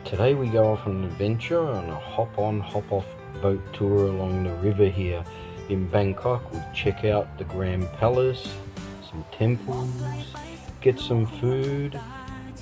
Today we go off on an adventure on a hop-on, hop-off boat tour along the river here in Bangkok. We'll check out the Grand Palace, some temples, get some food,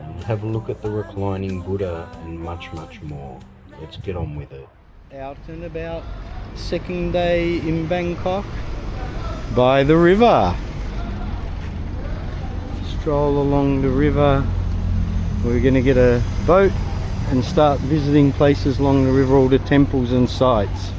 and have a look at the reclining Buddha and much, much more. Let's get on with it. Out and about, second day in Bangkok by the river. Stroll along the river. We're going to get a boat and start visiting places along the river, all the temples and sites.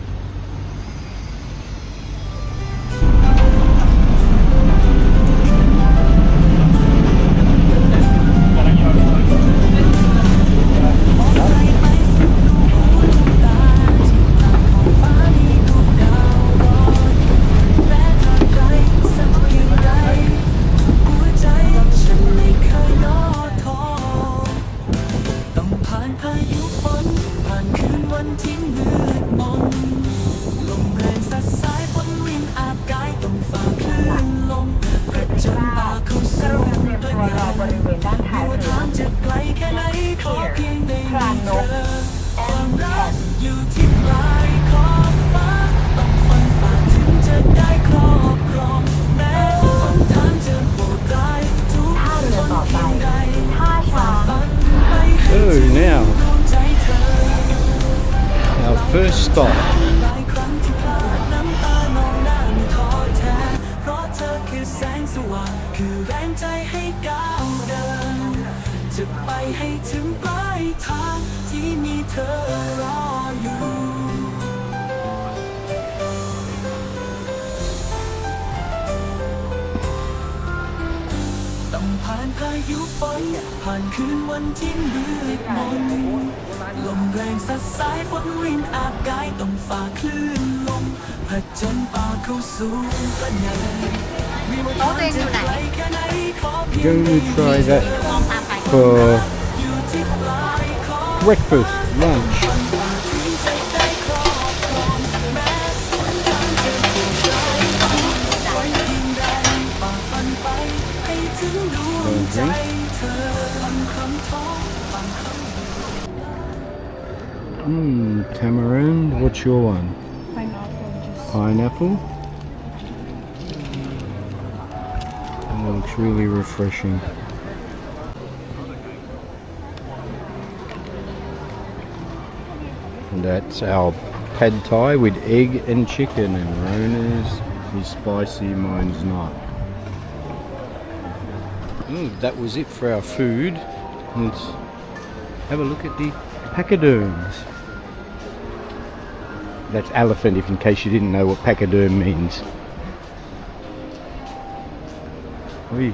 First stop. Going to try that for breakfast, lunch. Tamarind. What's your one? Pineapple. Pineapple. That looks really refreshing. And that's our pad thai with egg and chicken, and Rona's is spicy, mine's not. That was it for our food. Let's have a look at the pachyderms. That's elephant, if in case you didn't know what pachyderm means. Oi.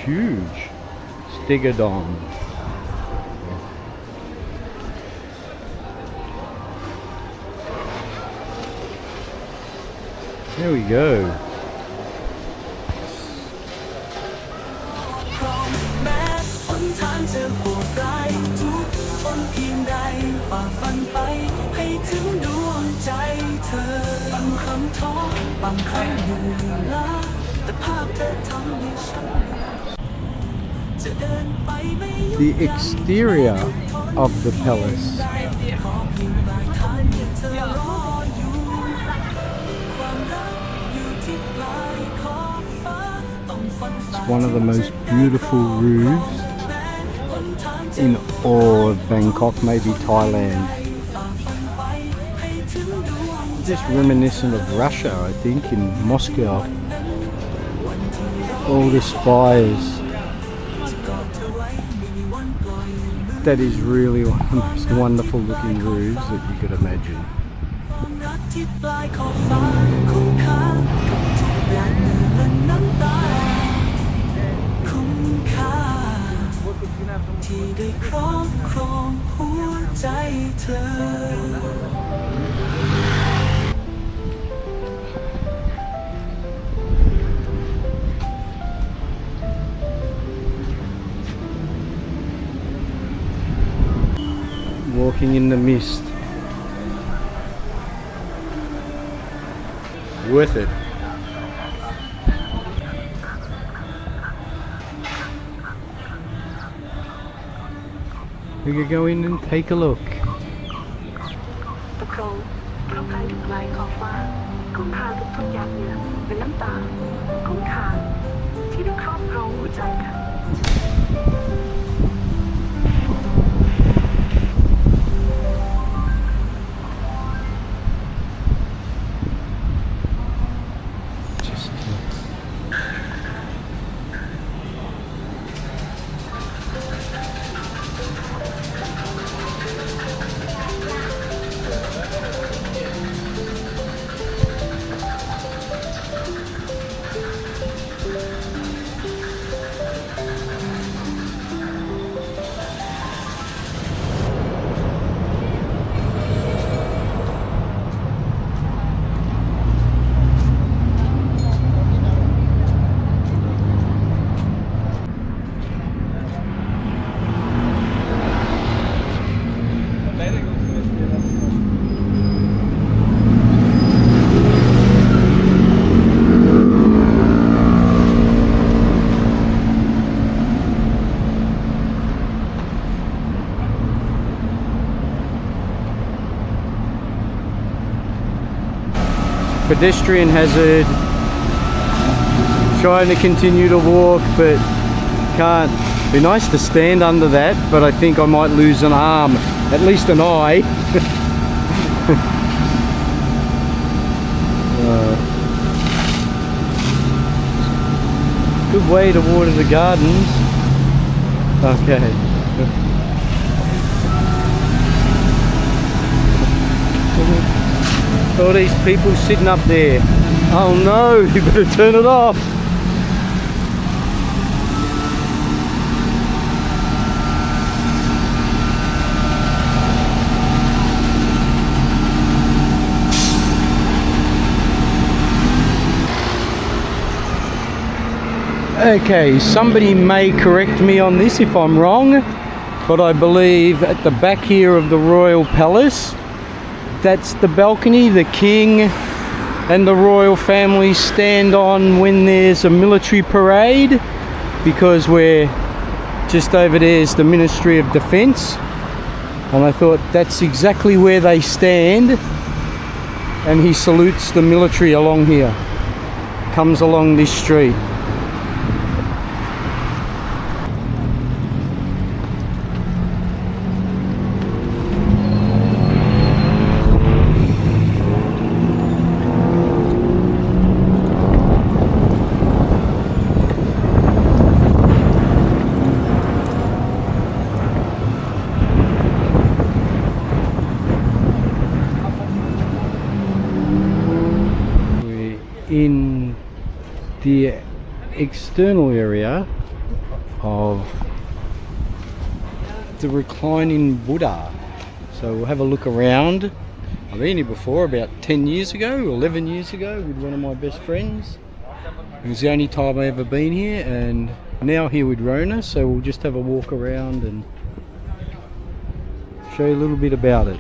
Huge stegodon. There we go. The exterior of the palace. It's one of the most beautiful roofs in all of Bangkok, maybe Thailand. Just reminiscent of Russia, I think, in Moscow. All the spires. That is really one of the most wonderful looking roofs that you could imagine. Walking in the mist. Worth it. We could go in and take a look. ตะโครงเพราะใครถึงลายขอบฟ้าคุ้มค่าทุกๆอย่างเนี่ยเป็นน้ำตาคุ้มค่าที่ได้ครอบครองหัวใจค่ะ Pedestrian hazard. Trying to continue to walk, but can't. Be nice to stand under that, but I think I might lose an arm, at least an eye. Good way to water the gardens. Okay. All these people sitting up there. Oh no, you better turn it off. Okay, somebody may correct me on this if I'm wrong, but I believe at the back here of the Royal Palace, that's the balcony the King and the royal family stand on when there's a military parade, because we're just over there is the Ministry of Defence, and I thought that's exactly where they stand, and he salutes the military along here, comes along this street. In the external area of the reclining Buddha, so we'll have a look around. I've been here before about 10 years ago, 11 years ago, with one of my best friends. It was the only time I ever been here, and now here with Rona, so we'll just have a walk around and show you a little bit about it.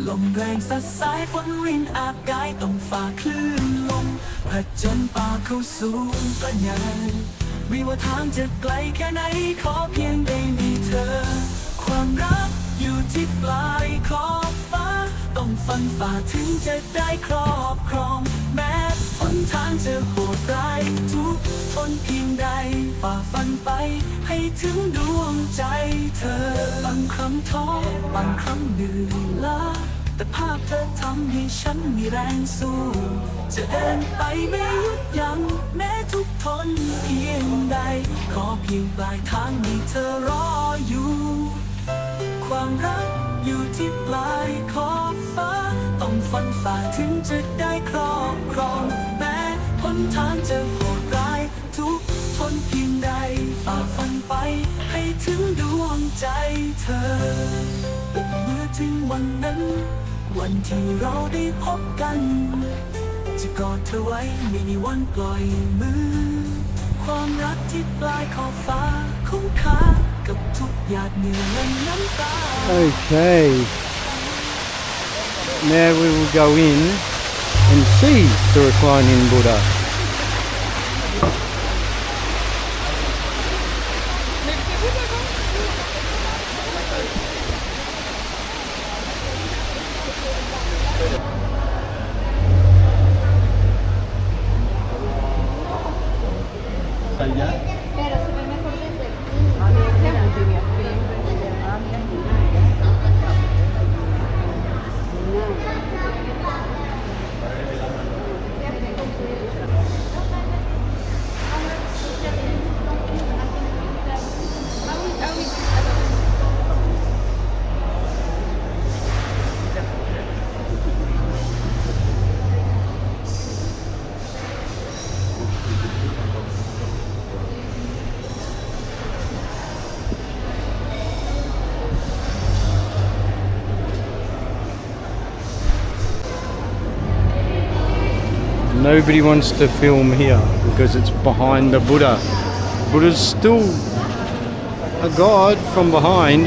ลมแรงสัดสายฝนรินอาบกายต้องฝ่าคลื่นลมผจญป่าเข้าสู่ปัญญาไม่ว่าทางจะไกลแค่ไหนขอเพียงได้มีเธอความรักอยู่ที่ปลายขอบฟ้าต้องฟันฝ่าถึงจะได้ครอบครองแม้หนทางจะโหดร้ายทุกทนเพียงใดฝ่าฟันไปให้ถึงดวงใจเธอบางครั้งท้อบางครั้งเหนื่อยล้าแต่ภาพเธอทำให้ฉันมีแรงสู้จะเดินไปไม่หยุดยั้งแม้ทุกทนเพียงใดขอเพียงปลายทางมีเธอรออยู่ความรักอยู่ที่ปลายขอบฟ้าต้องฟันฝ่าถึงจะได้ครอบครองแม้หนทางจะโหดร้ายทุกทนเพียงใดฝ่าฟันไปให้ถึงดวงใจเธอเมื่อถึงวันนั้นวันที่เราได้พบกันจะกอดเธอไว้ไม่มีวันปล่อยมือความรักที่ปลายขอบฟ้าคุ้มค่ากับทุกหยาดเหงื่อและน้ำตา Okay, now we will go in and see the reclining Buddha. Pero se ve mejor desde aquí. Nobody wants to film here because it's behind the Buddha. Buddha's still a god from behind.